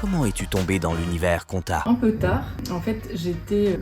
Comment es-tu tombé dans l'univers compta? Un peu tard. En fait,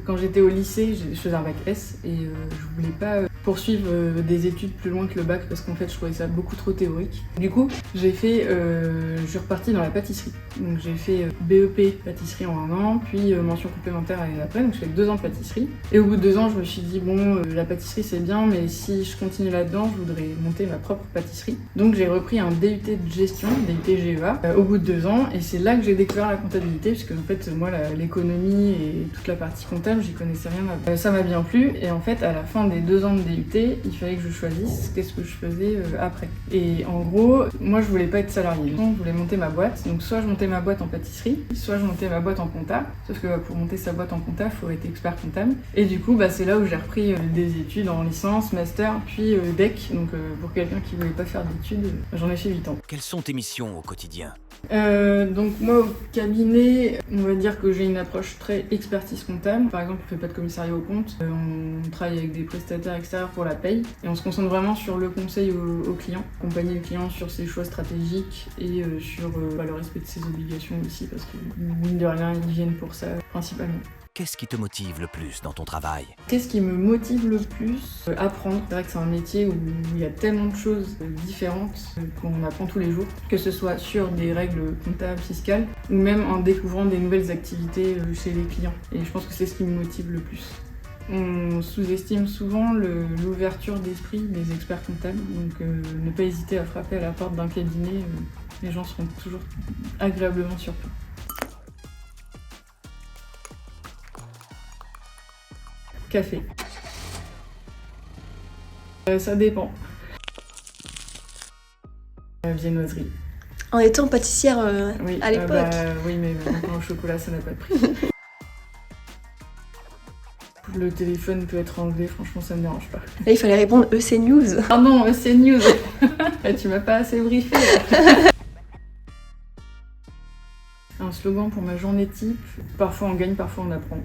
quand j'étais au lycée, je faisais un bac S et je voulais pas poursuivre des études plus loin que le bac parce qu'en fait, je trouvais ça beaucoup trop théorique. Du coup, je suis repartie dans la pâtisserie. Donc j'ai fait BEP pâtisserie en 1 an, puis mention complémentaire l'année d'après, donc je fais 2 ans de pâtisserie. Et au bout de 2 ans, je me suis dit bon, la pâtisserie c'est bien, mais si je continue là-dedans, je voudrais monter ma propre pâtisserie. Donc j'ai repris un DUT de gestion, DUT GEA, au bout de 2 ans, et c'est là que j'ai découvert la comptabilité, puisque en fait moi l'économie et toute la partie comptable, j'y connaissais rien. Ça m'a bien plu, et en fait à la fin des 2 ans de DUT, il fallait que je choisisse qu'est-ce que je faisais après. Et en gros, moi je voulais pas être salariée, donc je voulais monter ma boîte. Donc soit je montais ma boîte en pâtisserie, soit je montais ma boîte en compta. Sauf que pour monter sa boîte en compta, il faut être expert comptable. Et du coup, c'est là où j'ai repris des études en licence, master, puis DEC. Donc pour quelqu'un qui voulait pas faire d'études, j'en ai fait 8 ans. Quelles sont tes missions au quotidien? Donc moi au cabinet, on va dire que j'ai une approche très expertise comptable. Par exemple, on fait pas de commissariat aux comptes, on travaille avec des prestataires extérieurs pour la paye et on se concentre vraiment sur le conseil au client, accompagner le client sur ses choix stratégiques et sur le respect de ses obligations aussi parce que mine de rien ils viennent pour ça principalement. Qu'est-ce qui te motive le plus dans ton travail? Qu'est-ce qui me motive le plus? Apprendre. C'est vrai que c'est un métier où il y a tellement de choses différentes qu'on apprend tous les jours, que ce soit sur des règles comptables, fiscales, ou même en découvrant des nouvelles activités chez les clients. Et je pense que c'est ce qui me motive le plus. On sous-estime souvent l'ouverture d'esprit des experts comptables, donc ne pas hésiter à frapper à la porte d'un cabinet, les gens seront toujours agréablement surpris. Café. Ça dépend. Viennoiserie. En étant pâtissière Oui, à l'époque. Oui, mais maintenant au chocolat, ça n'a pas de prix. Le téléphone peut être enlevé, franchement, ça me dérange pas. Là, il fallait répondre EC News. Ah non, c'est news. Tu m'as pas assez briefé. Un slogan pour ma journée type. Parfois on gagne, parfois on apprend.